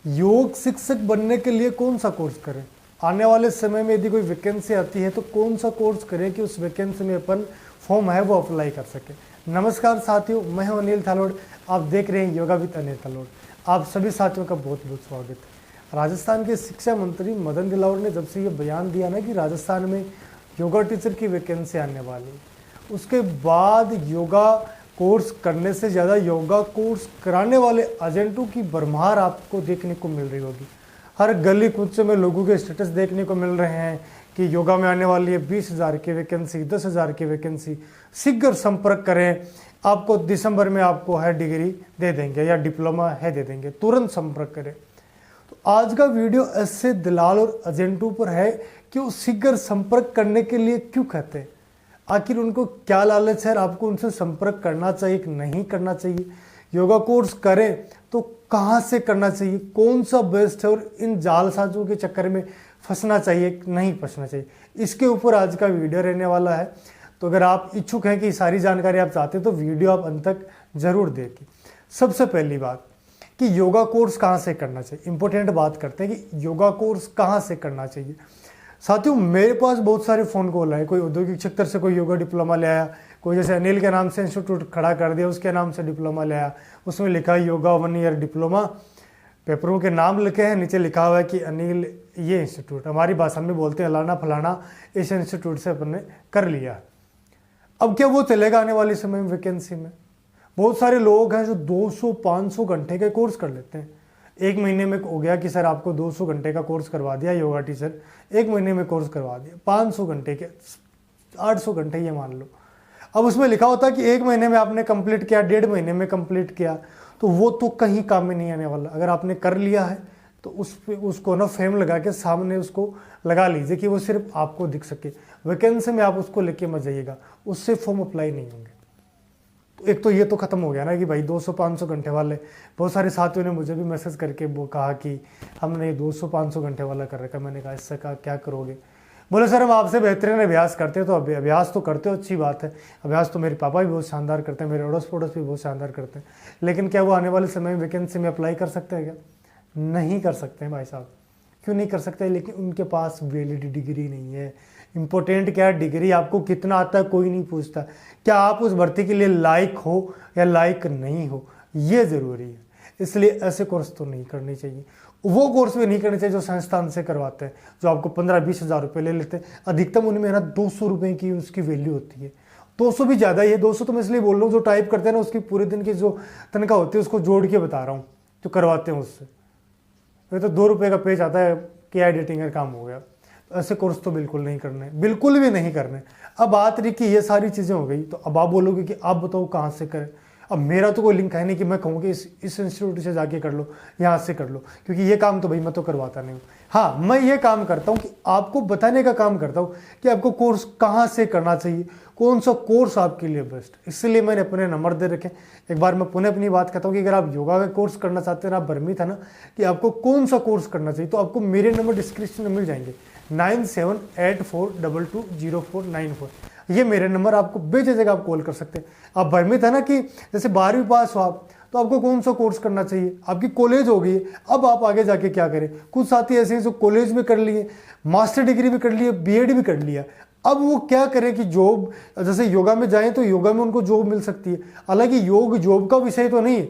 योग शिक्षक बनने के लिए कौन सा कोर्स करें? आने वाले समय में यदि कोई वैकेंसी आती है तो कौन सा कोर्स करें कि उस वैकेंसी में अपन फॉर्म है वो अप्लाई कर सके। नमस्कार साथियों, मैं हूं अनिल थालोड़। आप देख रहे हैं योगा विद अनिल थालोड़। आप सभी साथियों का बहुत बहुत स्वागत है। राजस्थान के शिक्षा मंत्री मदन दिलावर ने जब से ये बयान दिया ना कि राजस्थान में योगा टीचर की वैकेंसी आने वाली है, उसके बाद योगा कोर्स करने से ज़्यादा योगा कोर्स कराने वाले एजेंटों की भरमार आपको देखने को मिल रही होगी। हर गली कुचे में लोगों के स्टेटस देखने को मिल रहे हैं कि योगा में आने वाली है 20,000 की वैकेंसी, 10,000 की वैकेंसी, शीघ्र संपर्क करें, आपको दिसंबर में आपको है डिग्री दे देंगे या डिप्लोमा है दे देंगे, तुरंत संपर्क करें। तो आज का वीडियो ऐसे दलाल और एजेंटों पर है कि वो शीघ्र संपर्क करने के लिए क्यों कहते हैं, आखिर उनको क्या लालच है, आपको उनसे संपर्क करना चाहिए कि नहीं करना चाहिए, योगा कोर्स करें तो कहाँ से करना चाहिए, कौन सा बेस्ट है और इन जालसाजों के चक्कर में फंसना चाहिए नहीं फंसना चाहिए, इसके ऊपर आज का वीडियो रहने वाला है। तो अगर आप इच्छुक हैं कि सारी जानकारी आप चाहते हैं तो वीडियो आप अंत तक जरूर देखें। सबसे पहली बात कि योगा कोर्स कहाँ से करना चाहिए, इंपॉर्टेंट बात करते हैं कि योगा कोर्स कहाँ से करना चाहिए। साथियों, मेरे पास बहुत सारे फ़ोन कॉल आए, कोई औद्योगिक क्षेत्र से कोई योगा डिप्लोमा ले आया, कोई जैसे अनिल के नाम से इंस्टीट्यूट खड़ा कर दिया उसके नाम से डिप्लोमा ले आया, उसमें लिखा है योगा 1 ईयर डिप्लोमा, पेपरों के नाम लिखे हैं, नीचे लिखा हुआ है कि अनिल ये इंस्टीट्यूट, हमारी भाषा में बोलते हैं अलाना फलाना, इस इंस्टीट्यूट से अपन ने कर लिया। अब क्या वो चलेगा आने वाले समय में वैकेंसी में? बहुत सारे लोग हैं जो 200-500 घंटे के कोर्स कर लेते हैं। एक महीने में हो गया कि सर आपको 200 घंटे का कोर्स करवा दिया योगा टीचर, एक महीने में कोर्स करवा दिया, 500 घंटे के 800 घंटे ये मान लो। अब उसमें लिखा होता है कि एक महीने में आपने कंप्लीट किया, 1.5 महीने में कंप्लीट किया, तो वो तो कहीं काम में नहीं आने वाला। अगर आपने कर लिया है तो उसको ना फ्रेम लगा के सामने उसको लगा लीजिए कि वो सिर्फ आपको दिख सके। वैकेंसी में आप उसको लेके मत जाइएगा, उससे फॉर्म अप्लाई नहीं होंगे। तो एक तो ये तो खत्म हो गया ना कि भाई 200-500 घंटे वाले। बहुत सारे साथियों ने मुझे भी मैसेज करके वो कहा कि हमने 200-500 घंटे वाला कर रखा। मैंने कहा इससे कहा क्या करोगे? बोले सर हम आपसे बेहतरीन अभ्यास करते हैं। तो अभ्यास तो करते हो, अच्छी बात है, अभ्यास तो मेरे पापा भी बहुत शानदार करते हैं, मेरे अड़ोस पड़ोस भी बहुत शानदार करते हैं, लेकिन क्या वो आने वाले समय में वैकेंसी में अप्लाई कर सकते हैं क्या? नहीं कर सकते हैं भाई साहब। क्यों नहीं कर सकते? लेकिन उनके पास वैलिड डिग्री नहीं है। इंपॉर्टेंट क्या है, डिग्री आपको कितना आता है कोई नहीं पूछता, क्या आप उस भर्ती के लिए लायक हो या लायक नहीं हो, ये ज़रूरी है। इसलिए ऐसे कोर्स तो नहीं करने चाहिए। वो कोर्स भी नहीं करने चाहिए जो संस्थान से करवाते हैं, जो आपको 15-20 हज़ार रुपये ले लेते हैं। अधिकतम उनमें ना 200 रुपये की उसकी वैल्यू होती है। 200 भी ज़्यादा ही है। 200 तो मैं इसलिए बोल रहा हूँ, जो टाइप करते हैं ना उसकी पूरे दिन की जो तनख्वाह होती है उसको जोड़ के बता रहा हूँ, जो करवाते हैं उससे। ये तो 2 रुपये का पेज आता है कि एडिटिंग का काम हो गया। ऐसे कोर्स तो बिल्कुल नहीं करने, बिल्कुल भी नहीं करने। अब बात रही कि ये सारी चीज़ें हो गई, तो अब आप बोलोगे कि आप बताओ कहाँ से करें। अब मेरा तो कोई लिंक है नहीं कि मैं कहूँ कि इस इंस्टीट्यूट से जाके कर लो, यहाँ से कर लो, क्योंकि ये काम तो भाई मैं तो करवाता नहीं हूँ। हाँ, मैं ये काम करता हूँ कि आपको बताने का काम करता हूँ कि आपको कोर्स कहाँ से करना चाहिए, कौन सा कोर्स आपके लिए बेस्ट। इसलिए मैंने अपने नंबर दे रखे। एक बार मैं पुनः अपनी बात कहता हूँ कि अगर आप योगा का कोर्स करना चाहते हैं, आप भ्रमित है ना कि आपको कौन सा कोर्स करना चाहिए, तो आपको मेरे नंबर डिस्क्रिप्शन में मिल जाएंगे। 9784220494, ये मेरे नंबर, आपको बेझिझक आप कॉल कर सकते हैं। आप भ्रमित है ना कि जैसे 12वीं पास हो आप, तो आपको कौन सा कोर्स करना चाहिए, आपकी कॉलेज हो गई, अब आप आगे जाके क्या करें। कुछ साथी ऐसे हैं जो कॉलेज में कर लिए, मास्टर डिग्री भी कर लिए, बीएड भी कर लिया, अब वो क्या करें कि जॉब, जैसे योगा में जाएं तो योगा में उनको जॉब मिल सकती है। हालांकि योग जॉब का विषय तो नहीं है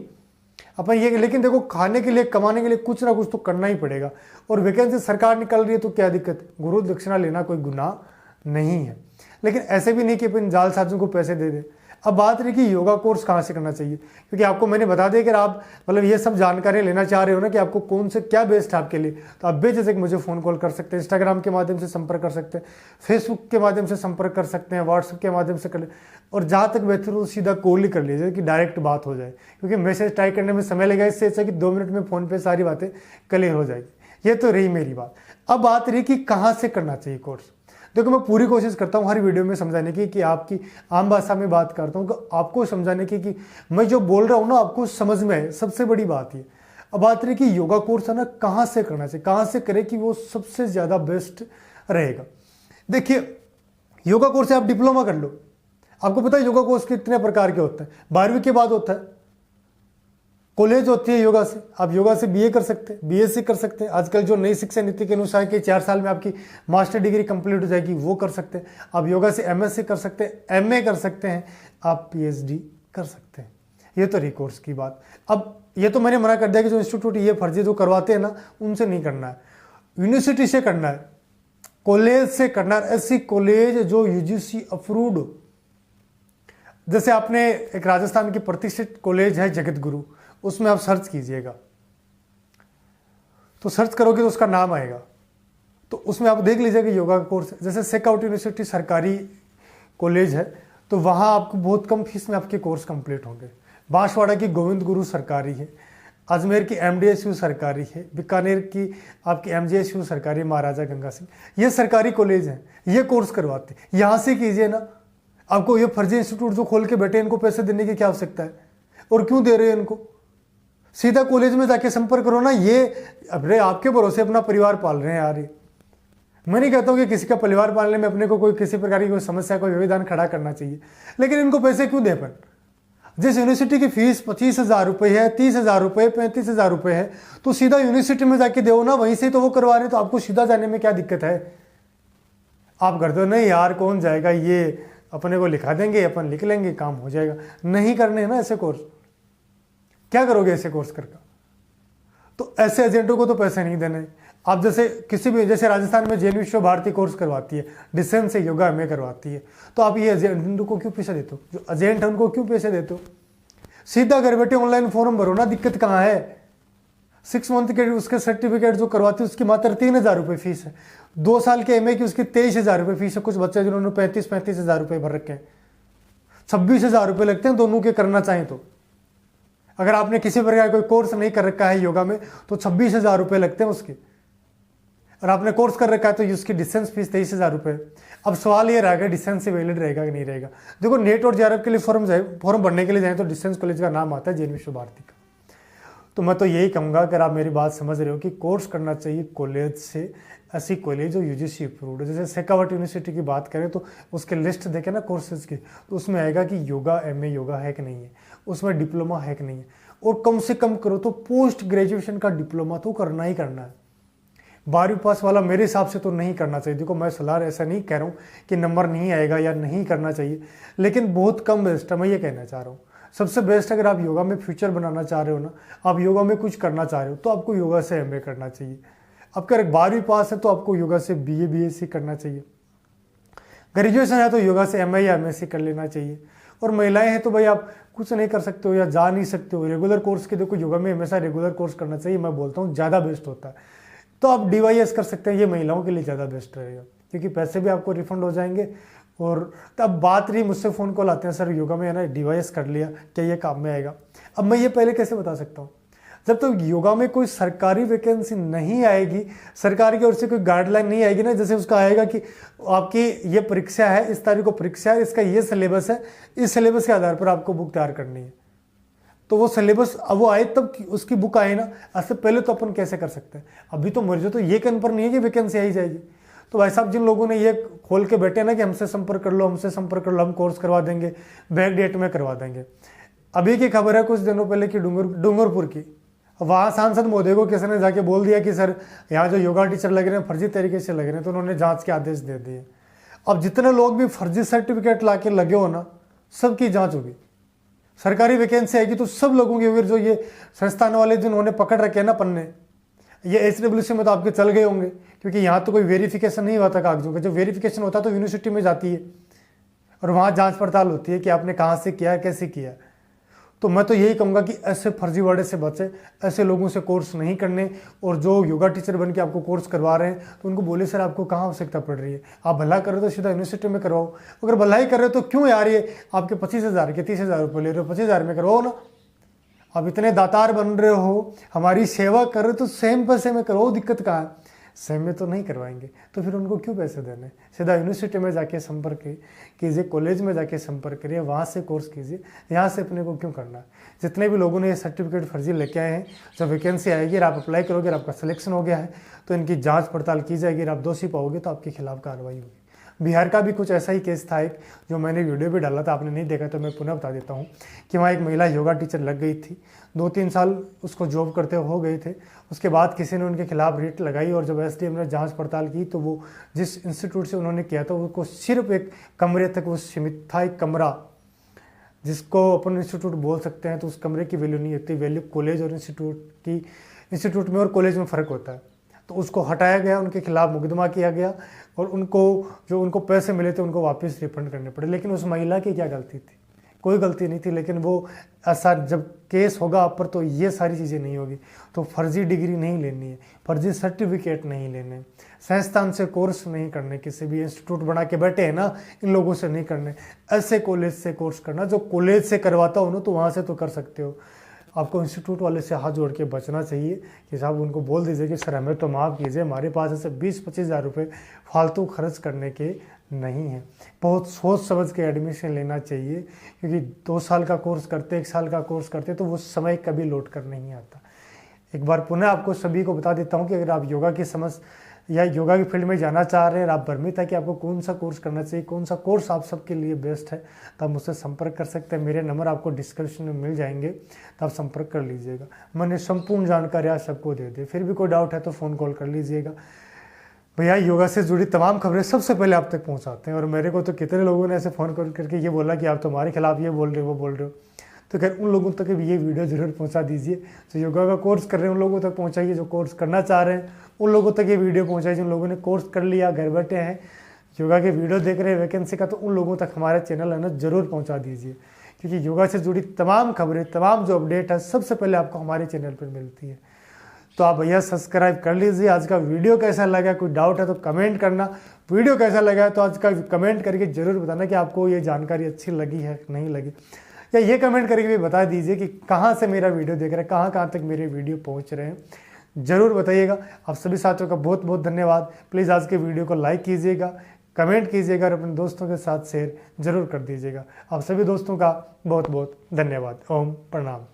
अपन ये, लेकिन देखो खाने के लिए कमाने के लिए कुछ ना कुछ तो करना ही पड़ेगा। और वैकेंसी सरकार निकल रही है तो क्या दिक्कत है, गुरु दक्षिणा लेना कोई गुनाह नहीं है। लेकिन ऐसे भी नहीं कि अपन जालसाजों को पैसे दे दें। अब बात रही कि योगा कोर्स कहाँ से करना चाहिए, क्योंकि आपको मैंने बता दिया कि आप मतलब ये सब जानकारी लेना चाह रहे हो ना कि आपको कौन से क्या बेस्ट है आपके लिए, तो आप बेझिझक मुझे फ़ोन कॉल कर सकते हैं, इंस्टाग्राम के माध्यम से संपर्क कर सकते हैं, फेसबुक के माध्यम से संपर्क कर सकते हैं, व्हाट्सएप के माध्यम से कर ले, और जहाँ तक बेहतर हो सीधा कॉल ही कर लीजिए कि डायरेक्ट बात हो जाए, क्योंकि मैसेज टाइप करने में समय लगेगा। इससे अच्छा कि 2 मिनट में फ़ोन पर सारी बातें क्लियर हो जाएगी। ये तो रही मेरी बात। अब बात रही कि कहाँ से करना चाहिए कोर्स। देखो, मैं पूरी कोशिश करता हूँ हर वीडियो में समझाने की, कि आपकी आम भाषा में बात करता हूँ, कि आपको समझाने की कि मैं जो बोल रहा हूँ ना आपको समझ में आए, सबसे बड़ी बात ये। अब बात रही कि योगा कोर्स है ना कहाँ से करना चाहिए, कहाँ से करें कि वो सबसे ज़्यादा बेस्ट रहेगा। देखिए, योगा कोर्स से आप डिप्लोमा कर लो। आपको पता है योगा कोर्स कितने प्रकार के होते हैं? 12वीं के बाद होता है, कॉलेज होती है योगा से, आप योगा से बीए कर सकते हैं, बीएससी कर सकते हैं। आजकल जो नई शिक्षा नीति के अनुसार कि 4 साल में आपकी मास्टर डिग्री कंप्लीट हो जाएगी, वो कर सकते हैं। आप योगा से एमएससी कर सकते हैं, एमए कर सकते हैं, आप पीएचडी कर सकते हैं। ये तो रही कोर्स की बात। अब ये तो मैंने मना कर दिया कि जो इंस्टीट्यूट ये फर्जी जो करवाते हैं ना, उनसे नहीं करना है, यूनिवर्सिटी से करना है, कॉलेज से करना है। ऐसी कॉलेज जो यूजीसी अप्रूव्ड हो। जैसे आपने एक राजस्थान की प्रतिष्ठित कॉलेज है जगत गुरु, उसमें आप सर्च कीजिएगा, तो सर्च करोगे तो उसका नाम आएगा, तो उसमें आप देख लीजिएगा योगा का कोर्स। जैसे सेकाउट यूनिवर्सिटी सरकारी कॉलेज है, तो वहाँ आपको बहुत कम फीस में आपके कोर्स कंप्लीट होंगे। बांसवाड़ा की गोविंद गुरु सरकारी है, अजमेर की एमडीएसयू सरकारी है, बीकानेर की आपकी एमजीएसयू सरकारी, महाराजा गंगा सिंह, ये सरकारी कॉलेज हैं, ये कोर्स करवाते हैं। यहाँ से कीजिए ना। आपको ये फर्जी इंस्टीट्यूट जो खोल के बैठे, इनको पैसे देने की क्या आवश्यकता है, और क्यों दे रहे हैं इनको? सीधा कॉलेज में जाके संपर्क करो ना। ये अपने आपके भरोसे अपना परिवार पाल रहे हैं यार। ये मैं नहीं कहता हूँ कि किसी का परिवार पालने में अपने को कोई किसी प्रकार की कोई समस्या, कोई व्यवधान खड़ा करना चाहिए, लेकिन इनको पैसे क्यों दे अपन? जिस यूनिवर्सिटी की फीस 25,000 रुपये है, 30,000 रुपये, 35,000 रुपये है, तो सीधा यूनिवर्सिटी में जाके दो ना, वहीं से तो वो करवा रहे, तो आपको सीधा जाने में क्या दिक्कत है? आप करते हो नहीं यार, कौन जाएगा, ये अपने को लिखा देंगे, अपन लिख लेंगे, काम हो जाएगा। नहीं करने हैं ना ऐसे कोर्स, क्या करोगे ऐसे कोर्स करके? तो ऐसे एजेंटों को तो पैसे नहीं देने। आप जैसे किसी भी, जैसे राजस्थान में जैन विश्व भारती कोर्स करवाती है, डिस्टेंस से योगा एमए करवाती है, तो आप ये एजेंटों को क्यों पैसे देते हो? जो एजेंट है उनको क्यों पैसे देते हो? सीधा घर बैठे ऑनलाइन फॉर्म भरो ना, दिक्कत कहाँ है? 6 मंथ के उसके सर्टिफिकेट जो करवाती है उसकी मात्र 3,000 रुपये फीस है। 2 साल के एमए की उसकी 23,000 रुपये फीस है। कुछ बच्चे जिन्होंने 35,000 रुपये भर रखे हैं, 26,000 रुपये लगते हैं दोनों के करना चाहें तो। अगर आपने किसी प्रकार कोई कोर्स नहीं कर रखा है योगा में, तो 26,000 रुपये लगते हैं उसके। और आपने कोर्स कर रखा है तो उसकी डिस्टेंस फीस 23,000 रुपये। अब सवाल ये रहेगा डिस्टेंस से वैलिड रहेगा कि नहीं रहेगा। देखो, नेट और जेआरएफ के लिए फॉर्म भरने के लिए जाए तो डिस्टेंस कॉलेज का नाम आता है जैन विश्व भारती का। तो मैं तो यही कहूँगा, अगर आप मेरी बात समझ रहे हो, कि कोर्स करना चाहिए कॉलेज से, ऐसी कॉलेज जो यूजीसी अप्रूव्ड है। जैसे शेखावट यूनिवर्सिटी की बात करें तो उसके लिस्ट देखें ना कोर्सेज की, तो उसमें आएगा कि योगा एमए योगा है कि नहीं है, उसमें डिप्लोमा है कि नहीं है। और कम से कम करो तो पोस्ट ग्रेजुएशन का डिप्लोमा तो करना ही करना है। 12वीं पास वाला मेरे हिसाब से तो नहीं करना चाहिए। देखो, मैं सलाह ऐसा नहीं कह रहा हूँ कि नंबर नहीं आएगा या नहीं करना चाहिए, लेकिन बहुत कम बेस्ट है, मैं ये कहना चाह रहा हूँ। सबसे बेस्ट, अगर आप योगा में फ्यूचर बनाना चाह रहे हो ना, आप योगा में कुछ करना चाह रहे हो, तो आपको योगा से एमए करना चाहिए। आपका 12वीं पास है तो आपको योगा से बीए बीएससी करना चाहिए। ग्रेजुएशन है तो योगा से एमए या एमएससी कर लेना चाहिए। और महिलाएं हैं तो भाई आप कुछ नहीं कर सकते हो या जा नहीं सकते हो, रेगुलर कोर्स के, देखो योगा में हमेशा रेगुलर कोर्स करना चाहिए, मैं बोलता हूँ ज़्यादा बेस्ट होता है। तो आप डीवाईएस कर सकते हैं, ये महिलाओं के लिए ज़्यादा बेस्ट रहेगा, क्योंकि पैसे भी आपको रिफंड हो जाएंगे। और तब बात रही, मुझसे फ़ोन कॉल आते हैं, सर योगा में है ना डीवाईएस कर लिया, क्या ये काम में आएगा? अब मैं ये पहले कैसे बता सकता हूँ? जब तक तो योगा में कोई सरकारी वैकेंसी नहीं आएगी, सरकार की ओर से कोई गाइडलाइन नहीं आएगी ना, जैसे उसका आएगा कि आपकी ये परीक्षा है, इस तारीख को परीक्षा है, इसका ये सिलेबस है, इस सिलेबस के आधार पर आपको बुक तैयार करनी है, तो वो सिलेबस अब वो आए तब उसकी बुक आए ना। इससे पहले तो अपन कैसे कर सकते हैं? अभी तो मुझे तो ये कन्फर्म नहीं है कि वैकेंसी आई जाएगी। तो भाई साहब, जिन लोगों ने ये खोल के बैठे ना कि हमसे संपर्क कर लो, हमसे संपर्क कर लो, हम कोर्स करवा देंगे, बैक डेट में करवा देंगे। अभी की खबर है कुछ दिनों पहले की डूंगरपुर की, वहाँ सांसद महोदय को किसी ने जाके बोल दिया कि सर यहाँ जो योगा टीचर लग रहे हैं फर्जी तरीके से लग रहे हैं, तो उन्होंने जांच के आदेश दे दिए। अब जितने लोग भी फर्जी सर्टिफिकेट ला के लगे हो ना, सबकी जांच होगी। सरकारी वैकेंसी आएगी तो सब लोगों के, जो ये संस्थान वाले जिन्होंने पकड़ रखे हैं ना पन्ने, ये HWC में तो आपके चल गए होंगे, क्योंकि यहाँ तो कोई वेरिफिकेशन नहीं हुआ था कागजों का। जो वेरिफिकेशन होता तो यूनिवर्सिटी में जाती है और वहाँ जांच पड़ताल होती है कि आपने कहाँ से किया, कैसे किया। तो मैं तो यही कहूँगा कि ऐसे फर्जीवाड़े से बचे, ऐसे लोगों से कोर्स नहीं करने। और जो योगा टीचर बन के आपको कोर्स करवा रहे हैं, तो उनको बोले सर आपको कहाँ आवश्यकता पड़ रही है, आप भला कर रहे हो तो सीधा यूनिवर्सिटी में करवाओ। अगर भला ही कर रहे हो तो क्यों यार ये आपके 25,000 के 30,000 रुपये ले रहे हो, 25,000 में करवाओ ना। आप इतने दातार बन रहे हो, हमारी सेवा कर रहे हो, तो सेम पैसे में करवाओ, दिक्कत कहाँ है? सेम में तो नहीं करवाएंगे, तो फिर उनको क्यों पैसे देने? सीधा यूनिवर्सिटी में जाके संपर्क कीजिए, कॉलेज में जाके संपर्क करिए, वहाँ से कोर्स कीजिए, यहाँ से अपने को क्यों करना है? जितने भी लोगों ने ये सर्टिफिकेट फर्जी लेके आए हैं, जब वैकेंसी आएगी और आप अप्लाई करोगे और आपका सिलेक्शन हो गया है, तो इनकी जांच पड़ताल की जाएगी और आप दोषी पाओगे तो आपके खिलाफ कार्रवाई होगी। बिहार का भी कुछ ऐसा ही केस था एक, जो मैंने वीडियो भी डाला था, आपने नहीं देखा तो मैं पुनः बता देता हूँ कि वहाँ एक महिला योगा टीचर लग गई थी। 2-3 साल उसको जॉब करते हो गए थे। उसके बाद किसी ने उनके खिलाफ रेट लगाई और जब एसडीएम ने जांच पड़ताल की तो वो जिस इंस्टीट्यूट से उन्होंने किया था उनको सिर्फ एक कमरे तक वो सीमित था। एक कमरा जिसको अपन इंस्टीट्यूट बोल सकते हैं, तो उस कमरे की वैल्यू नहीं होती। वैल्यू कॉलेज और इंस्टीट्यूट में और कॉलेज में फ़र्क होता है। तो उसको हटाया गया, उनके खिलाफ मुकदमा किया गया और उनको पैसे मिले थे उनको वापस रिफंड करने पड़े। लेकिन उस महिला की क्या गलती थी? कोई गलती नहीं थी। लेकिन वो ऐसा जब केस होगा आप पर तो ये सारी चीज़ें नहीं होगी। तो फर्जी डिग्री नहीं लेनी है, फर्जी सर्टिफिकेट नहीं लेने, संस्थान से कोर्स नहीं करने, किसी भी इंस्टीट्यूट बना के बैठे हैं ना इन लोगों से नहीं करने। ऐसे कॉलेज से कोर्स करना जो कॉलेज से करवाता हो ना, तो वहाँ से तो कर सकते हो। आपको इंस्टीट्यूट वाले से हाथ जोड़ के बचना चाहिए कि साहब उनको बोल दीजिए कि सर हमें तो माफ़ कीजिए, हमारे पास ऐसे 20-25 हज़ार रुपये फालतू खर्च करने के नहीं है। बहुत सोच समझ के एडमिशन लेना चाहिए, क्योंकि 2 साल का कोर्स करते, 1 साल का कोर्स करते तो वो समय कभी लौट कर नहीं आता। एक बार पुनः आपको सभी को बता देता हूँ कि अगर आप योगा की समझ या योगा की फील्ड में जाना चाह रहे हैं और आप भ्रमित है कि आपको कौन सा कोर्स करना चाहिए, कौन सा कोर्स आप सबके लिए बेस्ट है, तो आप मुझसे संपर्क कर सकते हैं। मेरे नंबर आपको डिस्क्रिप्शन में मिल जाएंगे, तो आप संपर्क कर लीजिएगा। मैंने संपूर्ण जानकारी आप सबको दे दी। फिर भी कोई डाउट है तो फ़ोन कॉल कर लीजिएगा। भैया योगा से जुड़ी तमाम खबरें सबसे पहले आप तक पहुंचाते हैं। और मेरे को तो कितने लोगों ने ऐसे फ़ोन करके ये बोला कि आप तो हमारे खिलाफ ये बोल रहे हो, वो बोल रहे हो। तो खैर उन लोगों तक भी ये वीडियो ज़रूर पहुंचा दीजिए। जो योगा का कोर्स कर रहे हैं उन लोगों तक पहुंचाइए, जो कोर्स करना चाह रहे हैं उन लोगों तक ये वीडियो पहुंचाइए। जिन लोगों ने कोर्स कर लिया, घर बैठे हैं, योगा के वीडियो देख रहे हैं वैकेंसी का, तो उन लोगों तक हमारा चैनल है ना ज़रूर पहुँचा दीजिए। क्योंकि योगा से जुड़ी तमाम खबरें, तमाम जो अपडेट है सबसे पहले आपको हमारे चैनल पर मिलती है। तो आप भैया सब्सक्राइब कर लीजिए। आज का वीडियो कैसा लगा, कोई डाउट है तो कमेंट करना। वीडियो कैसा लगा तो आज का कमेंट करके ज़रूर बताना कि आपको ये जानकारी अच्छी लगी है नहीं लगी, या ये कमेंट करके भी बता दीजिए कि कहाँ से मेरा वीडियो देख रहे हैं, कहाँ तक मेरे वीडियो पहुँच रहे हैं, ज़रूर बताइएगा। आप सभी साथियों का बहुत बहुत धन्यवाद। प्लीज़ आज के वीडियो को लाइक कीजिएगा, कमेंट कीजिएगा और अपने दोस्तों के साथ शेयर ज़रूर कर दीजिएगा। आप सभी दोस्तों का बहुत बहुत धन्यवाद। ओम प्रणाम।